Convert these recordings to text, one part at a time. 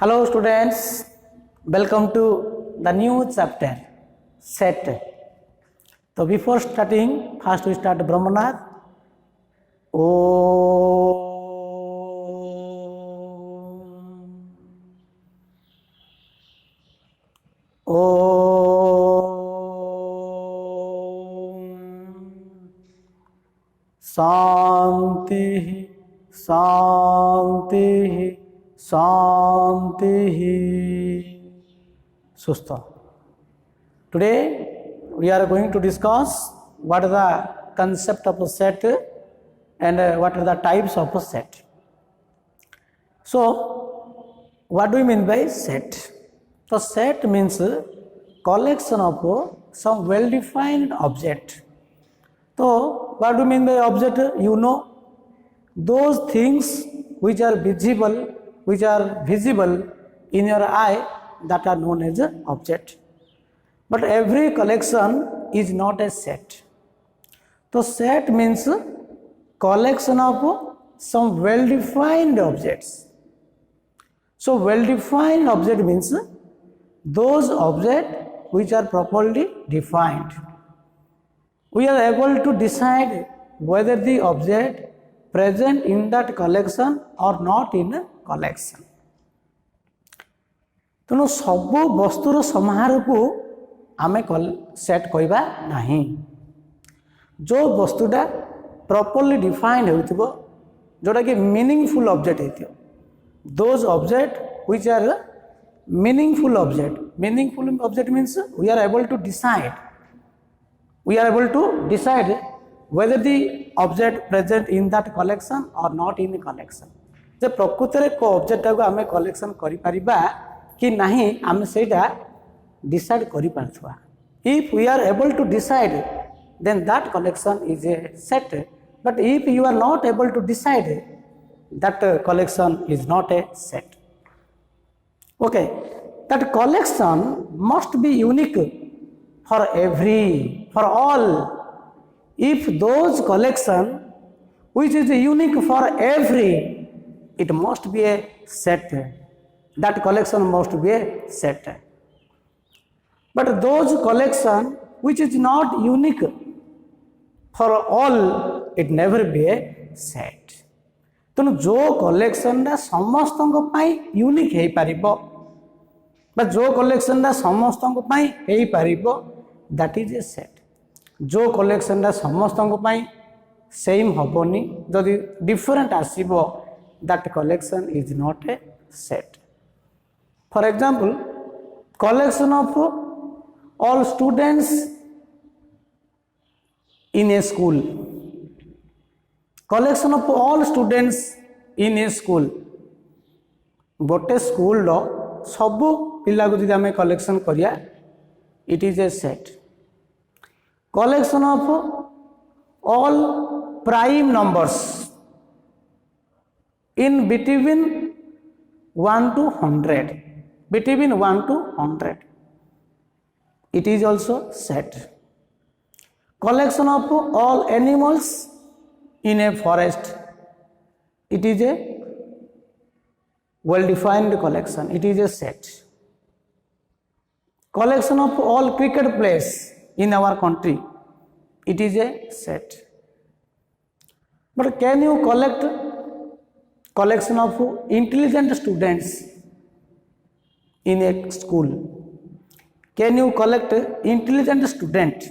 Hello students, welcome to the new chapter set. So before starting, first we start Brahmanad. Om. Shanti, Shanti, Shanti. Sustha. Today we are going to discuss what is the concept of a set and what are the types of a set. So, what do we mean by set? So, set means collection of some well-defined object. So, what do you mean by object? You know, those things which are visible in your eye, that are known as object. But every collection is not a set. So, set means collection of some well-defined objects. So, well-defined object means those objects which are properly defined. We are able to decide whether the object present in that collection or not in a collection. तेणु सब वस्तुर समाहार को आमे set कहबा नहीं. जो वस्तुटा properly defined होइथिबो जोटा कि मीनिंगफुल ऑब्जेक्ट हेतियो, those object which are meaningful object means we are able to decide whether the object present in that collection or not in the collection. जे प्रकृत रे को ऑब्जेक्ट को आमे कलेक्शन करि परिबा कि नहीं आमे सेटा डिसाइड करि पारथुआ. If we are able to decide, then that collection is a set. But if you are not able to decide, that collection is not a set. Okay, that collection must be unique for all. If those collection which is unique for every, it must be a set. That collection must be a set. But those collection which is not unique for all, it never be a set. तेणु जो collection समस्त unique हो पार जो collection समस्त हो that is a set. जो collection समस्त same हेनी जदि डिफरेंट आसो that collection is not a set. For example, collection of all students in A school. Collection of all students in A school. गोटे स्कूल सब पिला को आम कलेक्शन करिया, it is a set. Collection of all prime numbers in between 1 to 100, it is also set. Collection of all animals in a forest, it is a well defined collection, it is a set. Collection of all cricket players in our country, it is a set. But can you collect collection of intelligent students in a school? Can you collect intelligent student?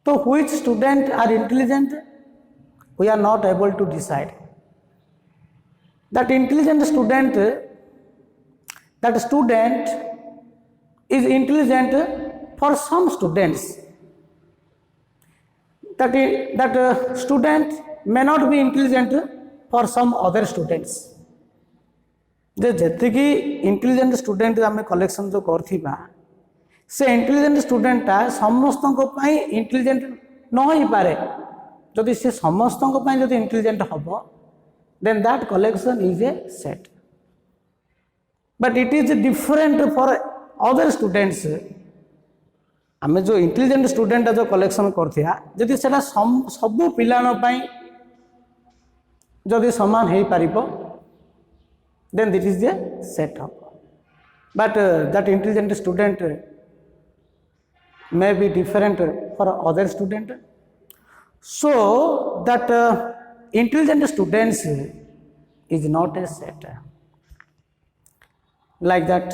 So which student are intelligent? We are not able to decide. That intelligent student, that student is intelligent for some students. That student may not be intelligent for some other students. जेतिकी intelligent student आम collection जो करथिबा से intelligent स्टूडेंटा समस्त intelligent न हो पारे. जदि से समस्त जदि इंटेलिजेंट हम, then that collection is a set. But it is different for other students. आम जो इंटेलिजेंट स्टूडेंट जो कलेक्शन करथिया जदि सेटा सब पिलान जदि समान हो पारिबो, then this is a set of. But that intelligent student may be different for other student. So that intelligent students is not a set. Like that,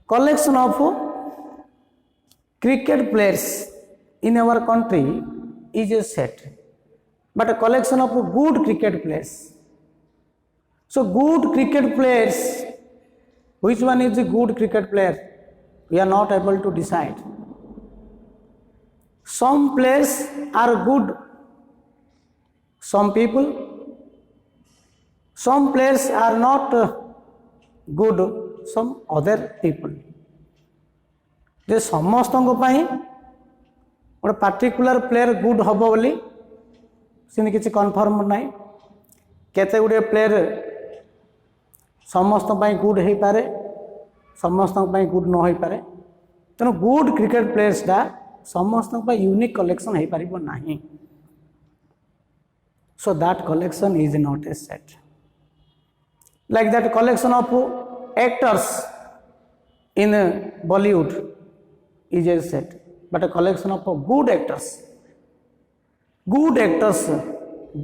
collection of cricket players in our country is a set, but a collection of good cricket players. So good cricket players, which one is a good cricket player? We are not able to decide. Some players are good, some players are not good, some other people. जे समस्त गोटे particular player good हम बोली से किसी confirm ना केते गुड़े player समस्त गुड हो पारे समस्त गुड न हो पारे तेणु गुड क्रिकेट प्लेयर्सटा समस्त यूनिक कलेक्शन हो पार ना so that collection is not a set like that collection of actors in Bollywood is a set, but a collection of good actors,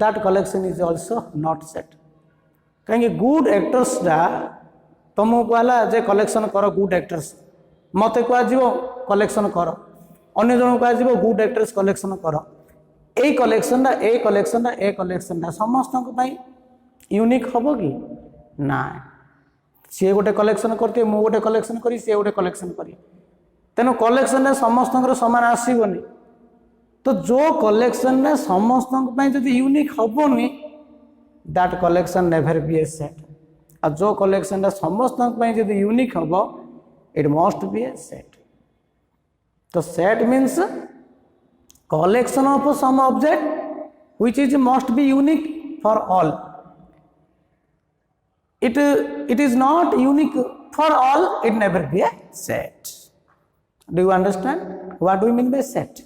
that collection is also not set. कहीं good actors डा तुमको कहला जे collection करो good actors, मते कह जीवो collection करो, अन्य जन कह जीवो good actors collection करो, ए collection डा समस्त को भाई यूनिक हबो कि ना सी गोटे कलेक्शन करते मु गोटे कलेक्शन करी सी गोटे कलेक्शन करी तेणु कलेक्शन समस्त सामान आसबनी तो जो कलेक्शन समस्त जदि यूनिक हेनी that collection never be a set और जो कलेक्शन समस्त जदि यूनिक हम it must be a set तो set means collection of some object which is must be unique for all it is not unique for all it never be a set. Do you understand what do we mean by set?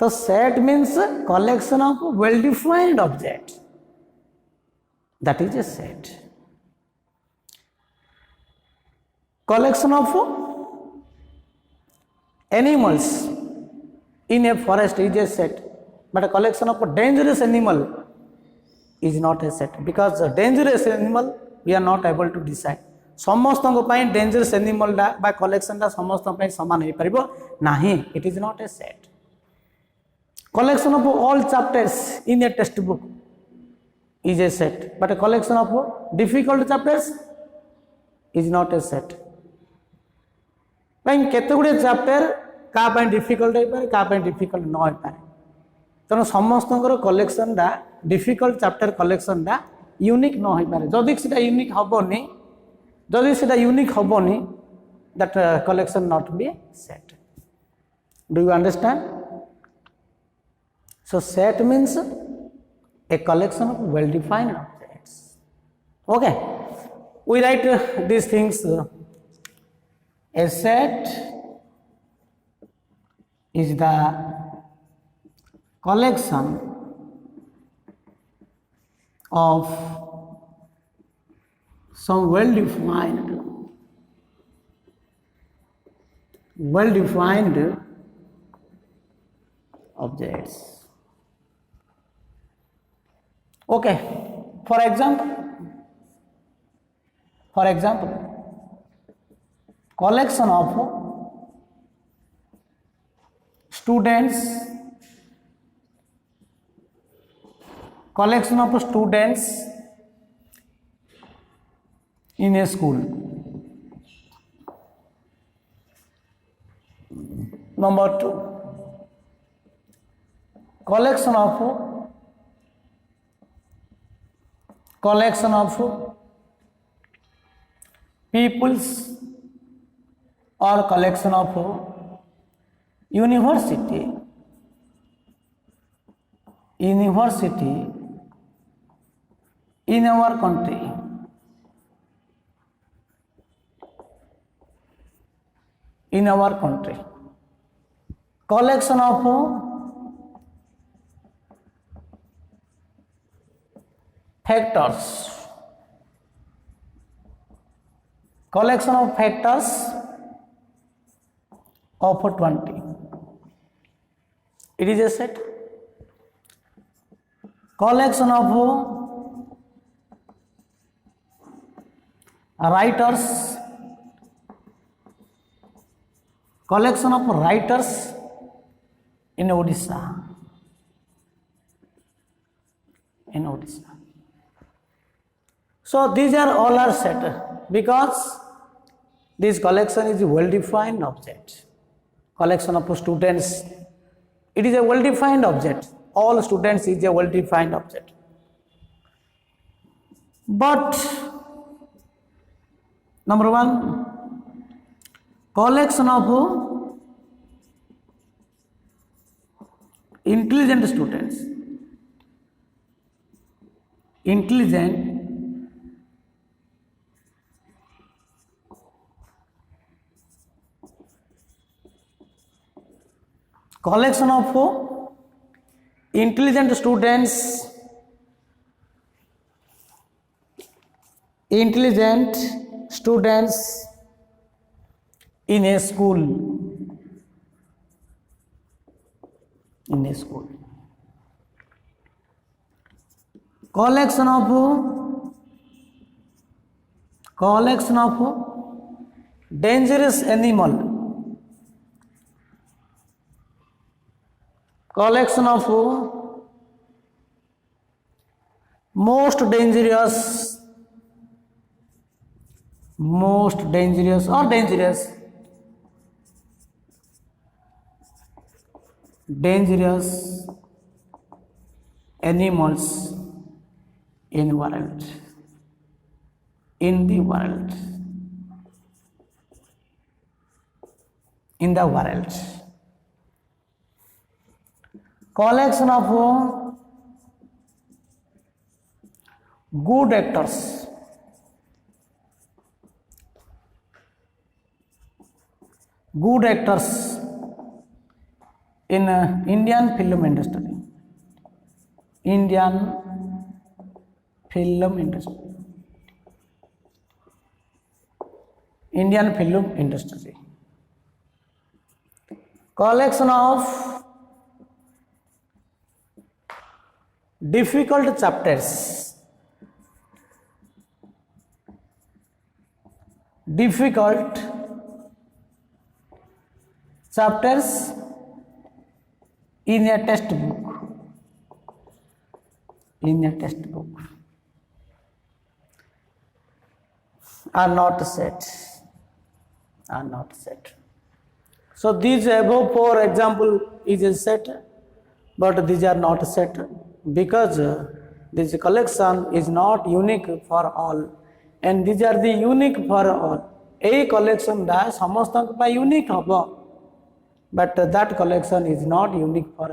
The set means collection of well defined object, that is a set. Collection of animals in a forest is a set, but a collection of a dangerous animal is not a set because the dangerous animal we are not able to decide. समस्त dangerous animal बा collection समस्त सामान हो पार ना it is not a set collection of all chapters in A text book is a set but collection of difficult chapters is not a set कहीं केते गुड़े chapter क्या डिफिकल्ट हो पाए क्या डिफिकल्ट न हो पाए तेणु समस्त collection difficult chapter collection unique न हो पाए जदि से यूनिक हेनी जदि से यूनिक हेनी that collection not be set do you understand so set means a collection of well defined objects okay we write this things a set is the collection of some well-defined objects. Okay, for example, collection of students in a school. Number 2, collection of peoples or collection of university in our country. Collection of factors collection of factors of 20. It is a set. Collection of writers, collection of writers in Odisha. In Odisha. So these are all are set because this collection is a well-defined object. Collection of students, it is a well-defined object. All students is a well-defined object. But number one, collection of intelligent students. Intelligent collection of intelligent students, intelligent students in a school, in a school. Collection of dangerous animal, collection of most dangerous or dangerous animals in the world. Collection of good actors, in Indian film industry. Collection of difficult chapters, in a textbook. Are not set. So these above for example is a set, but these are not set because this collection is not unique for all, and these are the unique for all. A collection that samasthang pa unique haba, but that collection is not unique for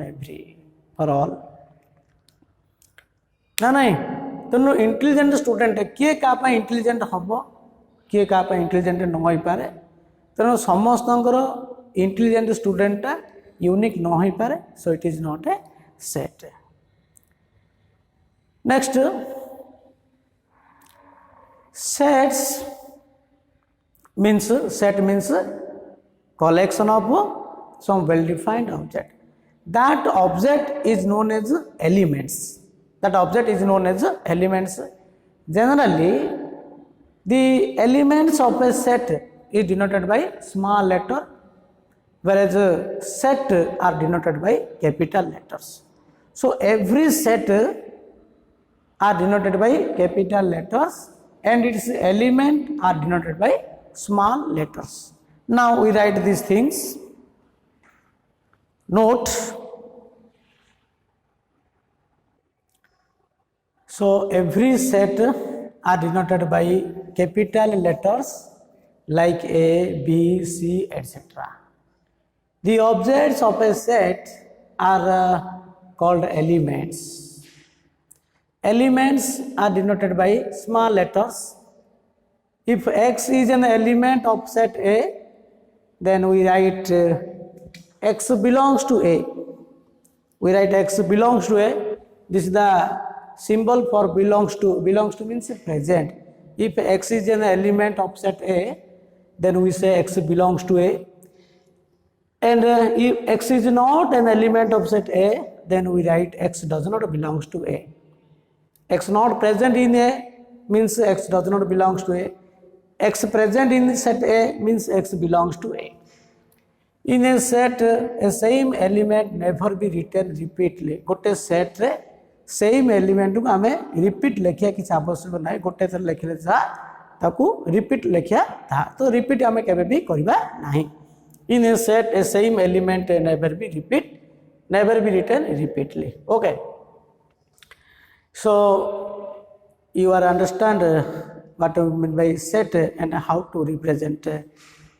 all. नहीं तेणु intelligent student किए क्या intelligent हम किए क्या intelligent न हो पारे तेणु समस्त इंटेलिजेंट स्टूडेंटा यूनिक न हो पारे so it is not a set. Next set means collection of some well defined object. That object is known as elements. Generally the elements of a set is denoted by small letter, whereas set are denoted by capital letters. So every set are denoted by capital letters and its element are denoted by small letters. Now we write these things. Note. So every set are denoted by capital letters like A, B, C, etc. The objects of a set are called elements. Elements are denoted by small letters. If X is an element of set A, then we write X belongs to A. We write X belongs to A. This is the symbol for belongs to. Belongs to means present. If X is an element of set A, then we say X belongs to A. And if X is not an element of set A, then we write X does not belongs to A. X not present in A means X does not belongs to A. X present in set A means X belongs to A. In a set, a same element never be written repeatedly. गोटे set रे same element को आमे repeat लिखिया किसी आवश्यक ना गोटे थर लिखले जा ताकू रिपीट लिखिया था तो रिपीट आमे केबे भी करबा नाही. In a set, a same element never be written repeatedly. Okay. So you are understand what we mean by set and how to represent.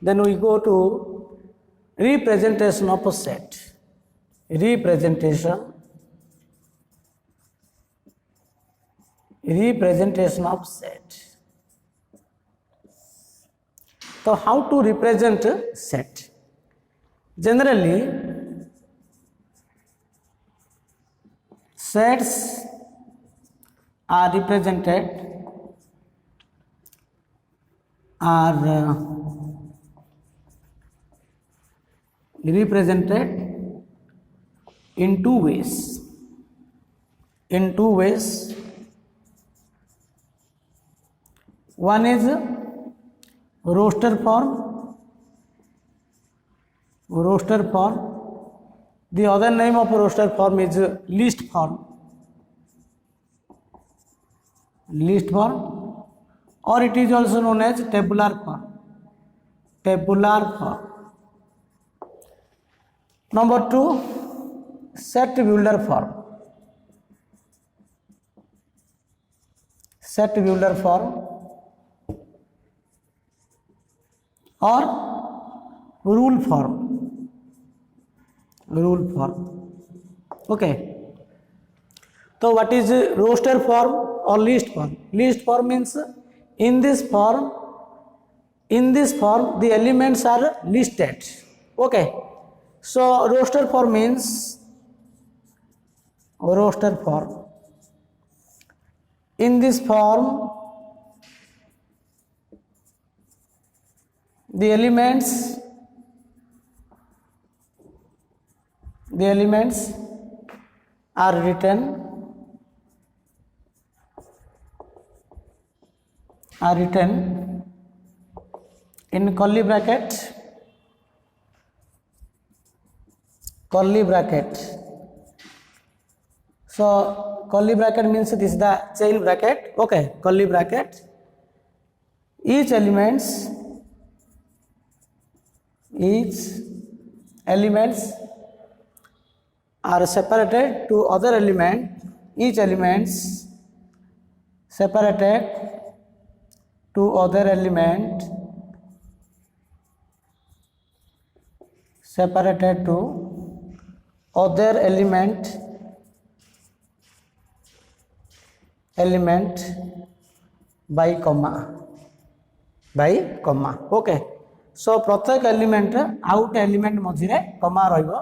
Then we go to representation of a set. Representation of set. So how to represent set? Generally, sets are represented in two ways. One is roster form. The other name of roster form is list form. Or it is also known as tabular form. Number 2, set builder form. Or rule form. Okay. So what is roster form or list form? List form means in this form the elements are listed. Okay. So roster form means in this form the elements are written in curly bracket. So curly bracket means this is the chain bracket. Okay, curly bracket. Each elements are separated to other element. Each elements separated to other element by comma. Okay. So प्रत्येक element out element मझिरे कमा रहिबो.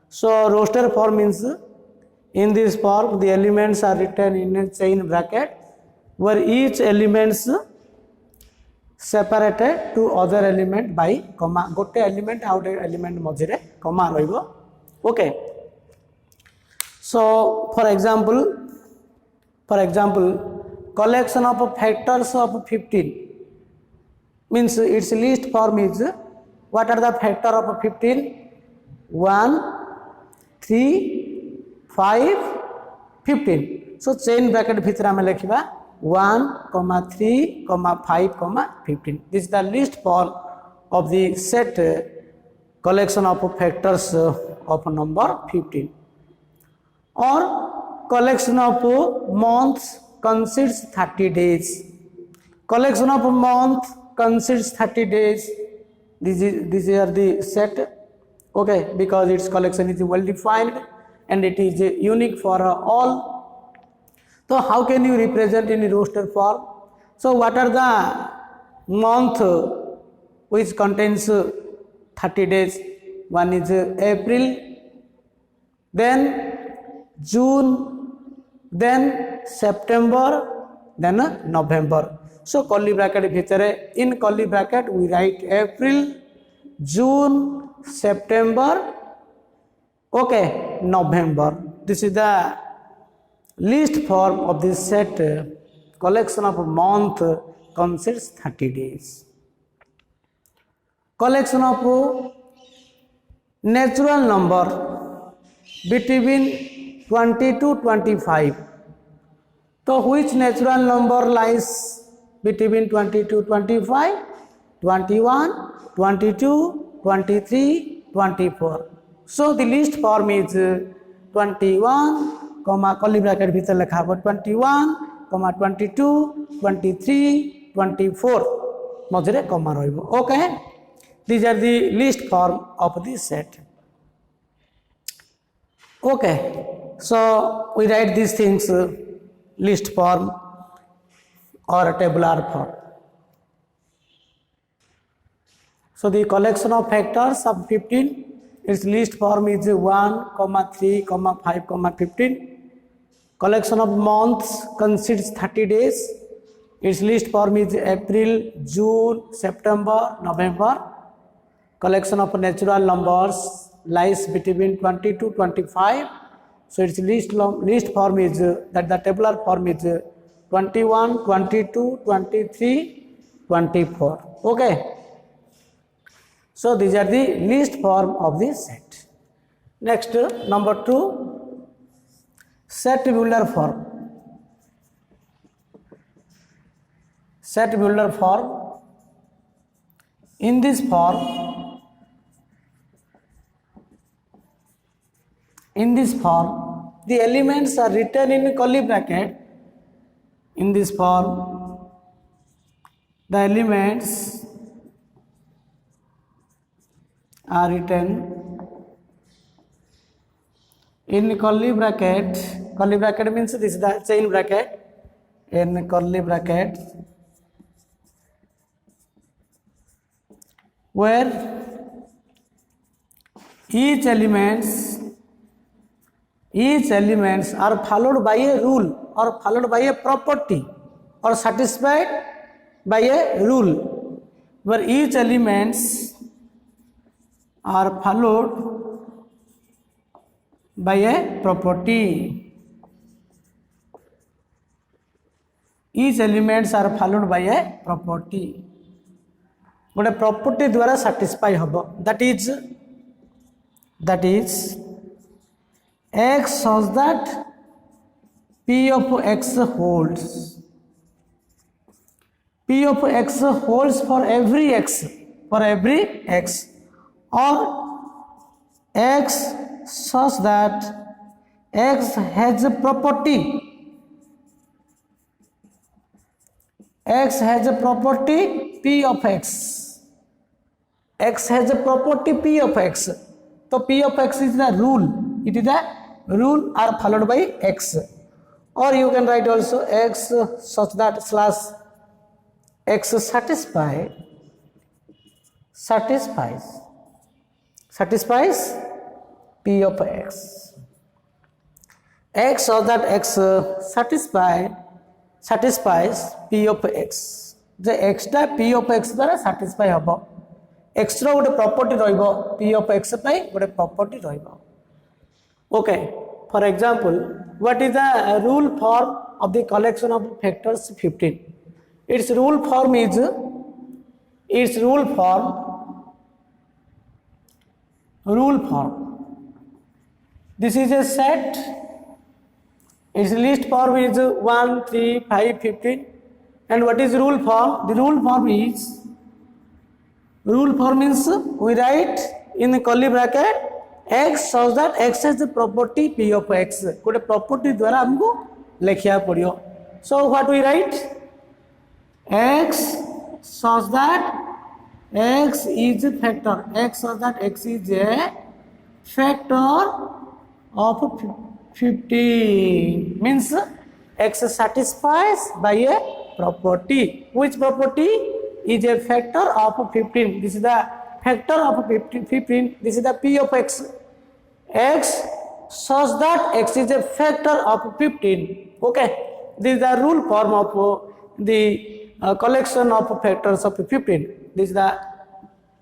So roster form means in this form the elements are written in a chain bracket where each elements separated to other element by comma. गोटे element out element मझिरे कमा रहिबो. Okay. So for example collection of factors of 15 means its list form is what are the factor of 15? 1, 3, 5, 15. So chain bracket bhitar ame lekhiba 1, 3, 5, 15. This is the list form of the set collection of factors of number 15. Or collection of months consists 30 days. Collection of month consists 30 days. These are the set. Okay, because its collection is well defined and it is unique for all. So how can you represent in roster form? So what are the month which contains 30 days? One is April, then June, then September, then November. So curly bracket भितर in curly bracket we write April, June, September, okay, November. This is the least form of this set. Collection of month consists 30 days. Collection of natural number between 20 to 25. So which natural number lies between 20 to 25? 21, 22, 23, 24. So the least form is 21, comma curly bracket bhitar lekha habo 21, comma 22, 23, 24 majre comma rahibo. Okay, these are the least form of this set. Okay, so we write these things list form or tabular form. So the collection of factors of 15, its least form is 1, 3, 5, 15. Collection of months consists 30 days. Its least form is April, June, September, November. Collection of natural numbers lies between 20 to 25. So its least form is that the tabular form is 21, 22, 23, 24. Okay. So these are the least form of this set. Next, number 2, set Builder form. Set Builder form. In this form, the elements are written in curly bracket. In this form, the elements are written in curly bracket. Curly bracket means this is the chain bracket. In curly bracket, where each elements are followed by a rule or followed by a property or satisfied by a rule, where each elements are followed by a property. Each elements are followed by a property. But a property द्वारा satisfy hub. That is x such that p of x holds. P of x holds for every x. Or x such that x has a property. X has a property p of x. X has a property p of x. So p of x is the rule. It is the rule are followed by x. Or you can write also x such that slash x satisfies p of x. X such that x satisfies p of x. The x टा p of x द्वारा satisfy hub. X रो गोटे property रहिबो p of x पाई गोटे property रहिबो. Okay, for example, what is the rule form of the collection of factors 15? Its rule form is rule form. This is a set. Its list form is 1, 3, 5, 15. And what is rule form? The rule form means we write in the curly bracket x such that x has the property p of x. गोटे property द्वारा हमको लिखिया पड़ियो. So what we write? X such that x is a factor. X such that x is a factor of 15. Means x satisfies by a property. Which property is a factor of 15? This is the factor of 15. This is the p of x. X such that x is a factor of 15. Okay, this is the rule form of the collection of factors of 15. This is the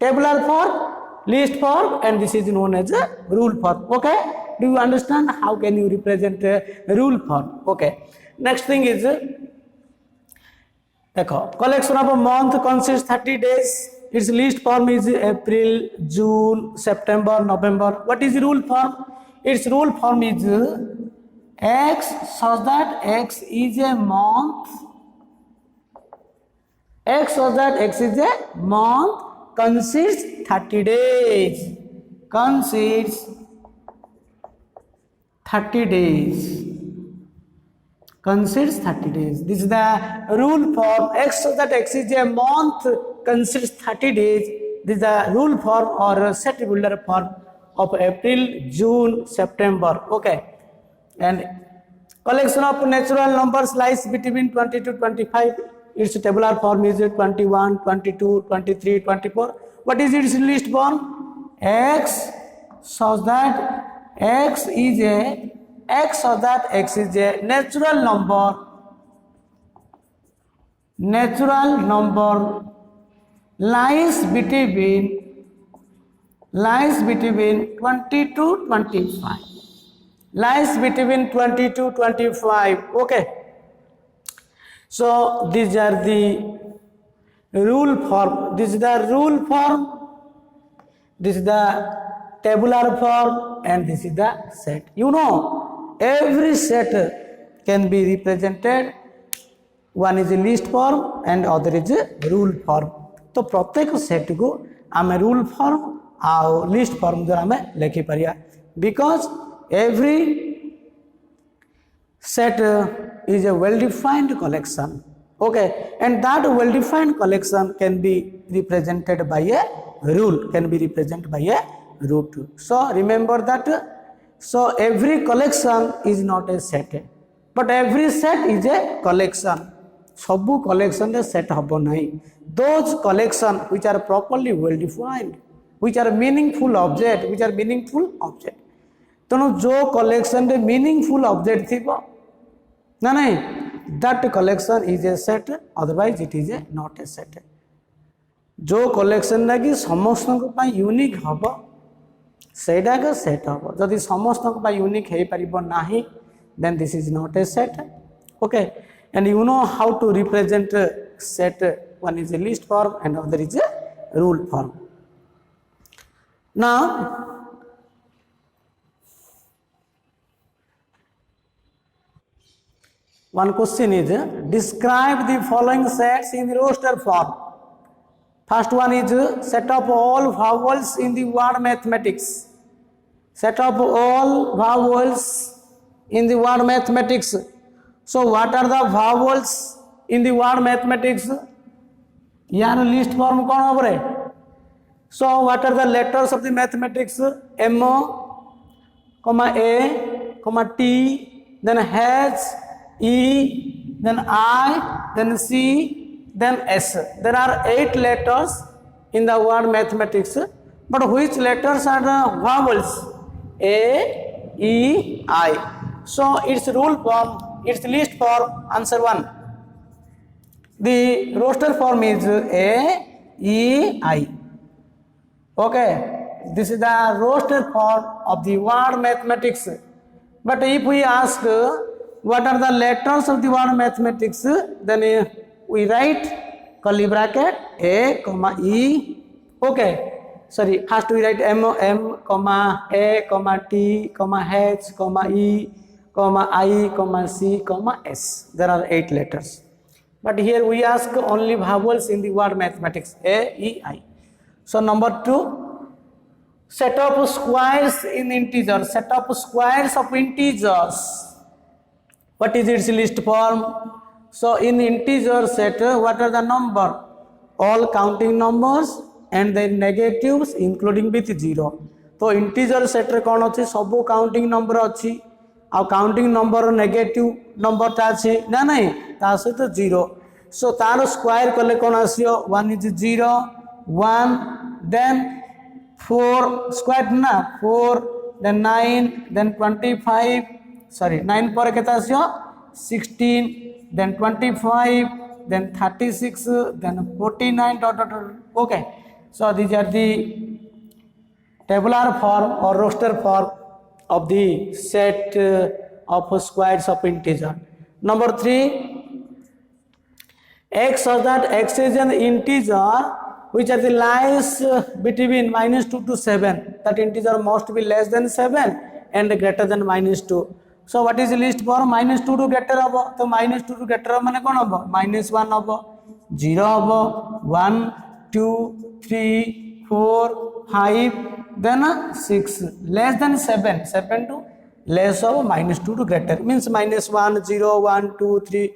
tabular form, list form, and this is known as a rule form. Okay, do you understand how can you represent a rule form? Okay, next thing is collection of a month consists 30 days. Its list form is April, June, September, November. What is rule form? Its rule form is X such that X is a month. X such that X is a month consists 30 days. Consists 30 days. Consists 30 days. This is the rule form. X such that X is a month consists 30 days. This is the rule form or set builder form of April, June, September. Okay. And collection of natural numbers lies between 20 to 25. Its tabular form is 21, 22, 23, 24. What is its list form? X such that X is a natural number. Natural number lies between 20 to 25. Lies between 20 to 25. Okay. So these are the rule form. This is the rule form. This is the tabular form, and this is the set. You know, every set can be represented. One is a list form and other is a rule form. तो प्रत्येक set को आम rule form आ list form द्वारा आम लिखि Pariya because every set is a well defined collection. Okay, and that well defined collection can be represented by a rule, root. So remember that. So every collection is not a set, but every set is a collection. Sabu collection is set habo nahi. Those collection which are properly well defined, which are meaningful object, तनु जो collection रे meaningful object थिबो ना नहीं, that collection is a set, otherwise it is a not a set. जो collection लगी समस्त को पाई unique हबो सेटा का सेट हबो, जदि समस्त को पाई यूनिक हे परिबो नाही, then this is not a set. Okay, and you know how to represent set. One is a list form and other is a rule form. Now one question is describe the following sets in the roster form. First one is set of all vowels in the word mathematics. Set of all vowels in the word mathematics. So what are the vowels in the word mathematics? यार list form कौन हो रहे? So what are the letters of the mathematics? M, A, T, then H, E, then I, then C, then S. There are 8 letters in the word mathematics, but which letters are the vowels? A, E, I. So its rule form, its list form, answer 1. The roster form is A, E, I. Okay, this is the roster form of the word mathematics. But if we ask what are the letters of the word mathematics, then we write curly bracket A, E. Okay, sorry, first we write M, A, T, H, E, I, C, S. There are 8 letters. But here we ask only vowels in the word mathematics A, E, I. So number 2, set of squares in integers. Set of squares of integers. What is its list form? So in integer set, what are the number? All counting numbers and their negatives including with 0. So integer set रे कौन अच्छी सबो counting number अच्छी और counting number negative number टा अच्छी ना नहीं तासे तो 0. So तारो square कले कौन आसियो 1 is 0 1 then 4 square ना 4 then 9 then 25 sorry 9 पर कितना आसियो 16 then 25 then 36, then 49 dot dot dot. Okay, so these are the tabular form or roster form of the set of squares of integer. Number 3, x, so that x is an integer which are the lies between -2 to 7. That integer must be less than 7 and greater than -2. So what is the least form? -2 to greater hobo, तो -2 to greater माने कौन होबो? -1 होबो, 0 होबो, 1 2 3 4 5 then 6 less than 7. 7 to less of -2 to greater means -1 0 1 2 3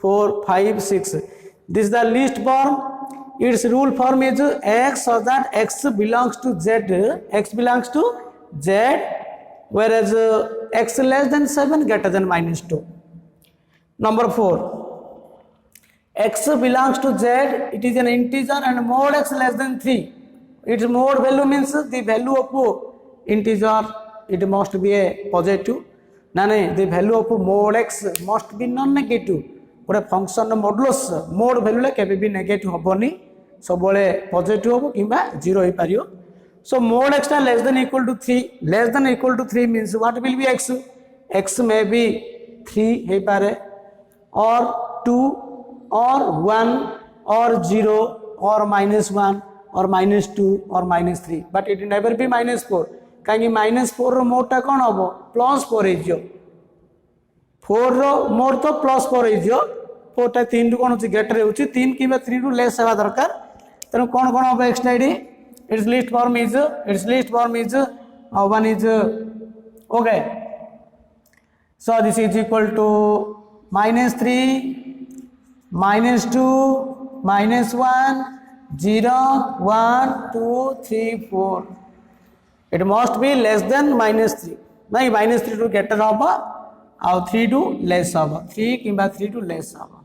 4 5 6. This is the least form. Its rule form is x, so that x belongs to z, x belongs to z, whereas x less than 7 greater than -2. Number 4, x belongs to z, it is an integer and mod x less than 3. Its mod value means the value of integer, it must be a positive. The value of mod x must be non-negative. गोटे function modulus mode value केबे भी negative होबनी, सब positive होबो किबा zero हो पारियो. So mod x less than equal to 3, less than equal to 3 means what will be x, x may be 3 हे पारे और 2 और 1 और 0 और -1 और -2 और -3, बट इट नेवर बी -4. कहीं -4 रो मोड कौन हम +4 हो, 4 रो मोड तो +4 हो, 4 टा 3 कौन होची ग्रेटर होची, 3 कि 3 टू लेस हेबा दरकार. तेणु कौन कौन हम x ID, it's list form is 1 is okay, so this is equal to -3 -2 -1 0 1 2 3 4. It must be less than -3. नहीं -3 टू ग्रेटर हम और 3 टू लेस हम, 3 कि 3 टू लेस हम.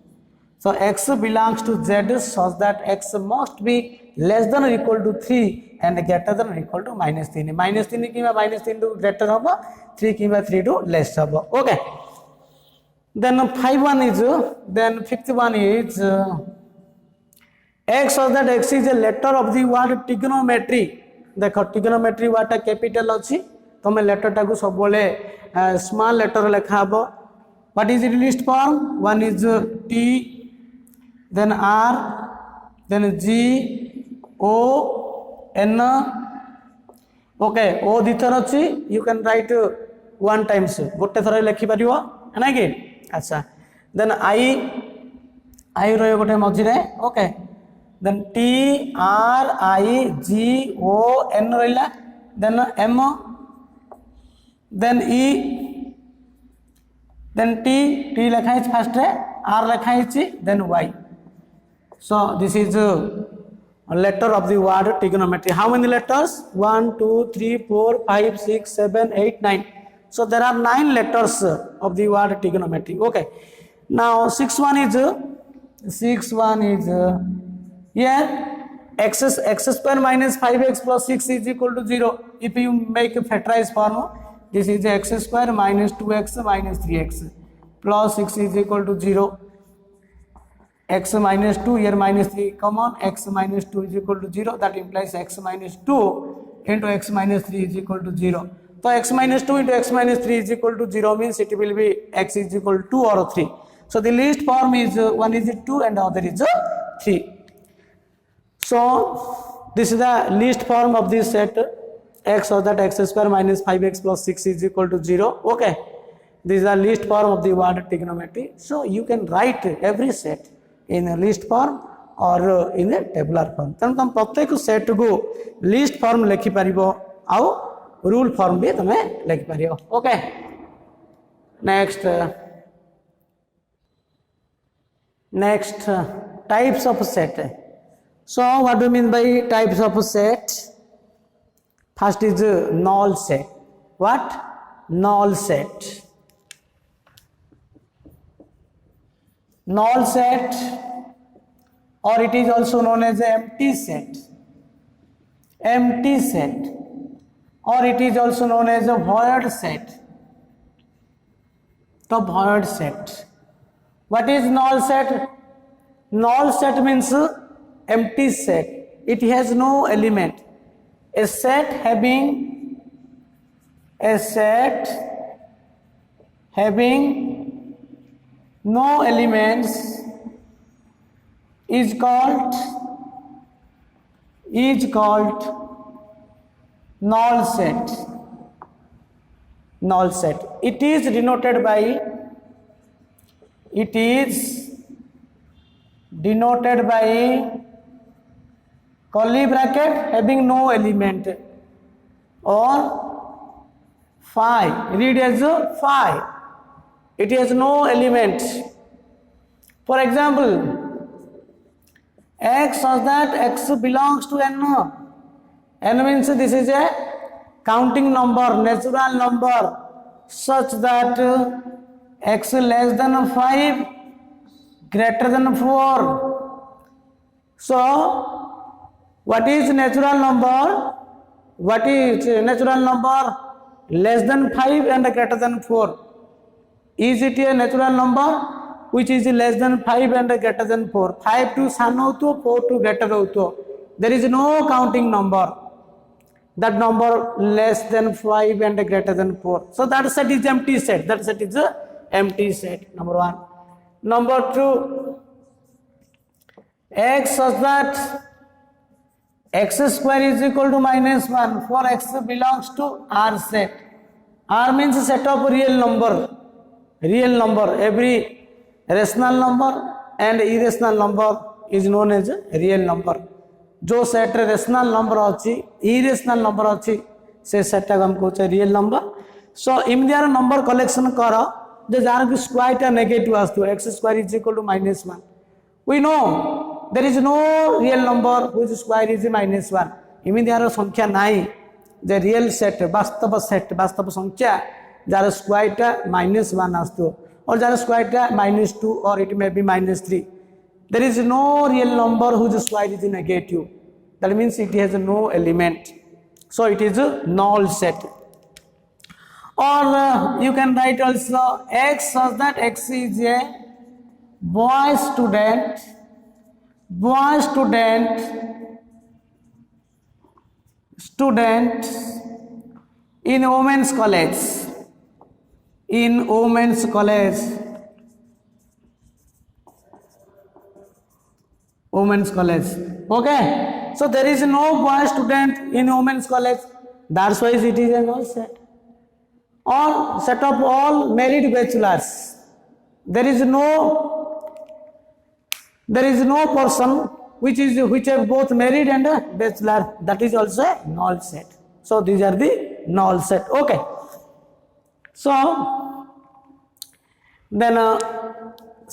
So x belongs to z such that x must be less than or equal to 3 and greater than or equal to -3. -3 कि -3 to greater हम, 3 कि 3 to less हम. Okay, then 5 is, then 5th one is x, such that x is a letter of the word trigonometry. देखो trigonometry वाटा capital अच्छी, तुम letter टाक सब small letter लिखा हम. What is it list form? 1 is t, then r, then g o n. Okay, o दिथर अच्छी, you can write 1 times, गोटे थर लिखि पार ना कि. अच्छा, देन आई रही गोटे मझे. Okay, then t r i g o n रहा, then m, then e, then t लिखा है फर्स्ट रे, r लिखा है, then y. So this is a letter of the word trigonometry. How many letters? 1 2 3 4 5 6 7 8 9. So there are 9 letters of the word trigonometry. Okay, now 6th one is here x square minus 5x plus 6 is equal to 0. If you make a factorized form, this is x square minus 2x minus 3x plus 6 is equal to 0. X minus 2, here minus 3 common, x minus 2 is equal to 0. That implies x minus 2 into x minus 3 is equal to 0. So x minus 2 into x minus 3 is equal to 0 means it will be x is equal to 2 or 3. So the least form is one is 2 and the other is 3. So this is the least form of this set x, so that x square minus 5x plus 6 is equal to 0. Okay, this is the least form of the word trigonometry. So you can write every set in a list form or in a tabular form. तेणु तुम प्रत्येक set को list form लिखि पारिबो आउ rule form भी तुम लिखि पारिबो. Okay, next types of set. So what do you mean by types of set? First is null set. What? Null set. Null set, or it is also known as empty set. Empty set, or it is also known as a void set. The void set. What is null set? null set means empty set. It has no element. A set having no elements is called null set. Null set. It is denoted by curly bracket having no element or phi. Read as phi. It has no element. For example, x such that x belongs to n. N means this is a counting number, natural number, such that x less than 5, greater than 4. So, what is natural number? What is natural number? Less than 5 and greater than 4. Is it a natural number which is less than 5 and greater than 4? 5 to san hoto, 4 to greater hoto. There is no counting number. That number less than 5 and greater than 4. So that set is empty set. That set is empty set. Number 1. Number 2. X such that x square is equal to minus 1 for x belongs to R set. R means set of real number. Real number. Every rational number and irrational number is known as real number. जो set rational number अच्छी irrational number अच्छी से set हम कहते real number. So इमदियार number collection कर जे जार की स्क्वायर टा नेगेटिव आसतो x square is equal to -1. We know there is no real number which square is -1. इमदियार संख्या नाही जे रियल सेट वास्तव संख्या जार स्क्वायर टा -1 आसतो और जार स्क्वायर टा -2 और it may be -3. There is no real number whose square is negative. That means it has no element. So it is a null set. Or you can write also x such that x is a boy student in women's college. In women's college. Women's college. Okay. So there is no boy student in women's college. That's why it is a null set. Or set of all married bachelors. There is no person which have both married and a bachelor. That is also a null set. So these are the null set. Okay. So then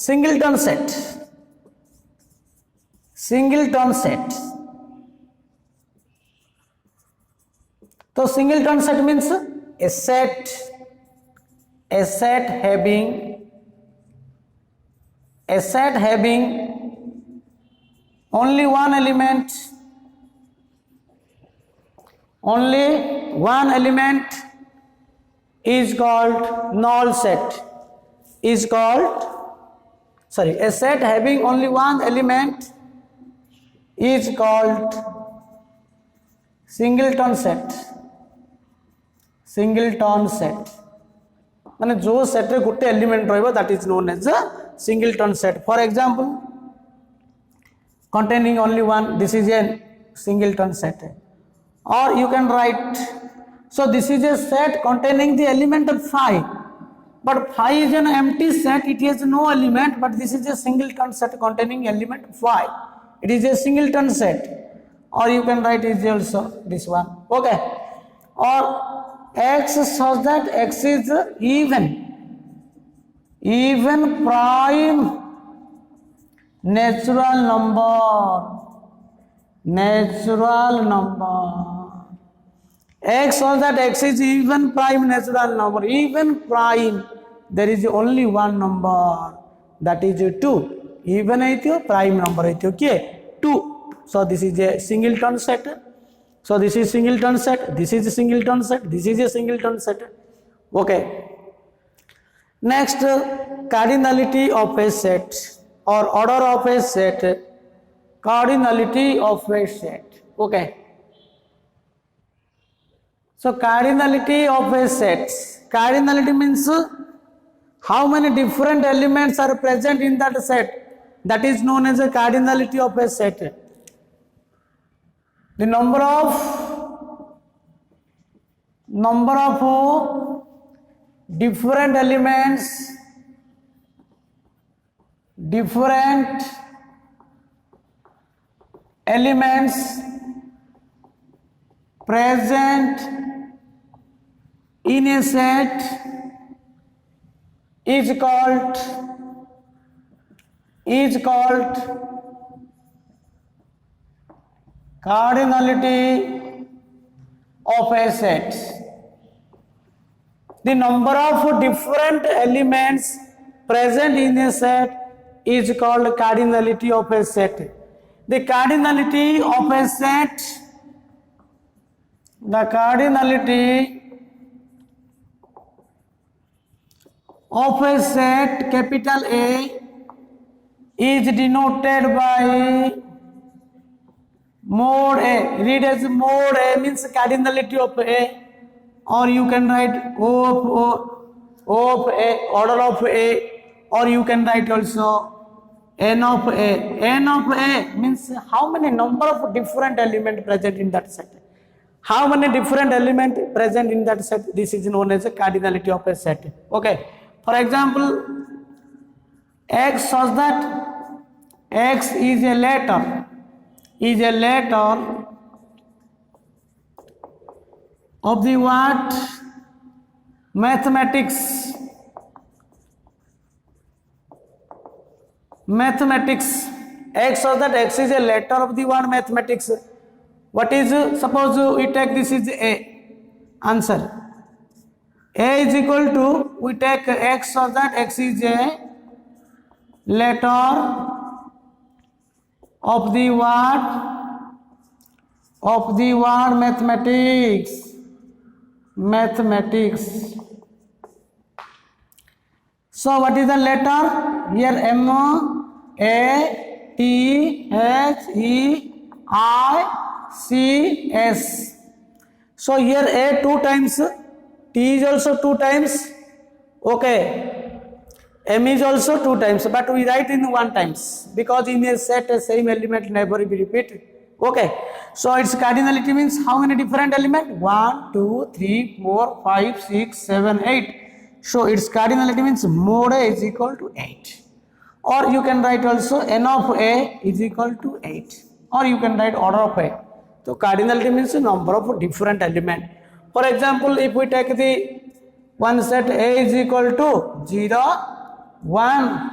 singleton set. Singleton set. So singleton set means a set having only one element is called null set. A set having only one element is called singleton set. Singleton set. माने जो set रे गुटे element रहबो that is known as a singleton set. For example, containing only one, this is a singleton set. Or you can write, so this is a set containing the element of phi. But phi is an empty set, it has no element, but this is a singleton set containing element phi. It is a singleton set. Or you can write is also this one. Okay. Or x such that x is even prime natural number. X such that x is even prime natural number. Even prime, there is only one number, that is 2. Even aityo prime number aityo ke 2. So this is a singleton set. So this is singleton set, this is a singleton set, this is a singleton set. Okay. Next, cardinality of a set. or order of a set, cardinality of a set. Okay. So cardinality of a set. Cardinality means how many different elements are present in that set. That is known as a cardinality of a set. The number of different elements, present in a set is called cardinality of a set. The number of different elements present in a set is called cardinality of a set. The cardinality of a set, capital A, is denoted by mod A. Read as mod A means cardinality of A, or you can write O of A, order of A, or you can write also N of A. N of A means how many number of different elements present in that set. How many different elements present in that set? This is known as a cardinality of a set. Okay. For example, X such that X is a letter of the what? Mathematics. X such that X is a letter of the word mathematics. What is, suppose we take this is A, answer. A is equal to, we take X so that X is a letter of the word mathematics. So what is the letter? Here M A T H E I C S. So here A 2 times, T is also 2 times, okay, M is also 2 times, but we write in 1 times because in a set a same element never be repeated. Okay, so its cardinality means how many different elements? 1, 2, 3, 4, 5, 6, 7, 8. So its cardinality means mod A is equal to 8. Or you can write also N of A is equal to 8. Or you can write order of A. So cardinality means the number of different elements. For example, if we take the one set A is equal to 0, 1,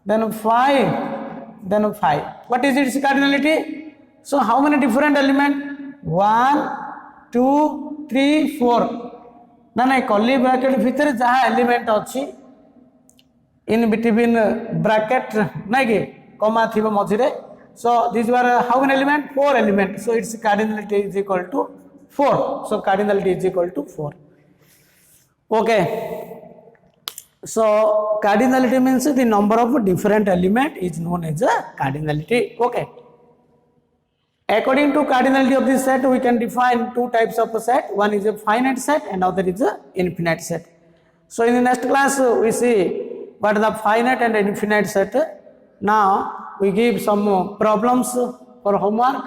then 5, then 5. What is its cardinality? So how many different elements? 1, 2, 3, 4. ना curly bracket भितर जहाँ element अच्छी in between bracket नहीं कि comma थीबो मझिरे. So these were how many elements? 4 elements. So its cardinality is equal to 4. So cardinality is equal to 4. Okay. So cardinality means the number of different element is known as a cardinality. Okay. According to cardinality of this set, we can define 2 types of a set. One is a finite set and other is a infinite set. So in the next class, we see what is the finite and infinite set. Now we give some problems for homework.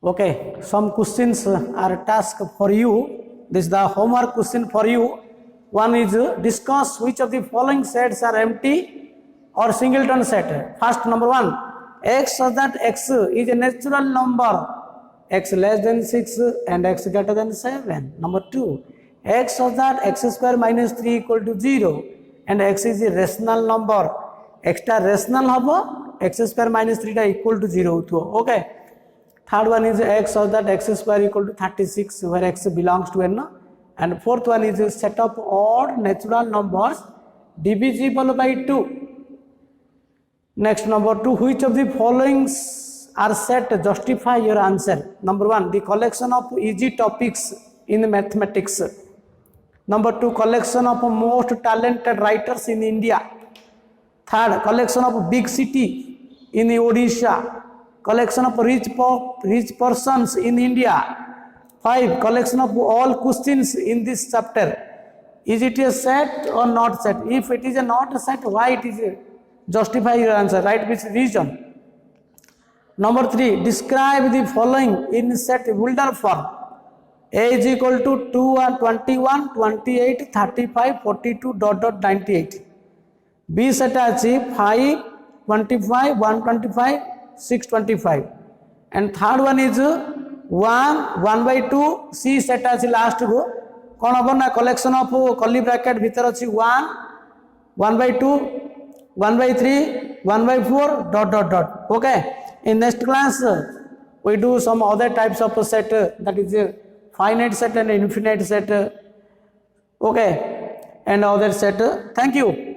Okay, some questions are task for you. This is the homework question for you. One is discuss which of the following sets are empty or singleton set. First, number 1. X such that X is a natural number, X less than 6 and X greater than 7. Number 2, X such that X square minus 3 equal to 0 and X is a rational number. Extra rational habo, X square minus 3 equal to 0. Okay. Third one is X such that X square equal to 36 where X belongs to N. And fourth one is a set of odd natural numbers divisible by 2. Next, number 2, which of the following are set to justify your answer? Number 1, the collection of easy topics in mathematics. Number 2, collection of most talented writers in India. Third, collection of big city in Odisha. Collection of rich persons in India. 5. Collection of all questions in this chapter. Is it a set or not set? If it is a not a set, why it is a? Justify your answer. Write which reason. Number 3. Describe the following in set builder form. A is equal to 2 and 21, 28, 35, 42, 98. B set is 5, 25, 125, 625. And third one is 1, 1 by 2. C set is last go. कौन हम ना collection of curly bracket भीतर अच्छी 1, 1 by 2, 1 by 3, 1 by 4, dot dot dot. Okay. In next class, we do some other types of set, that is a finite set and infinite set. Okay. And other set. Thank you.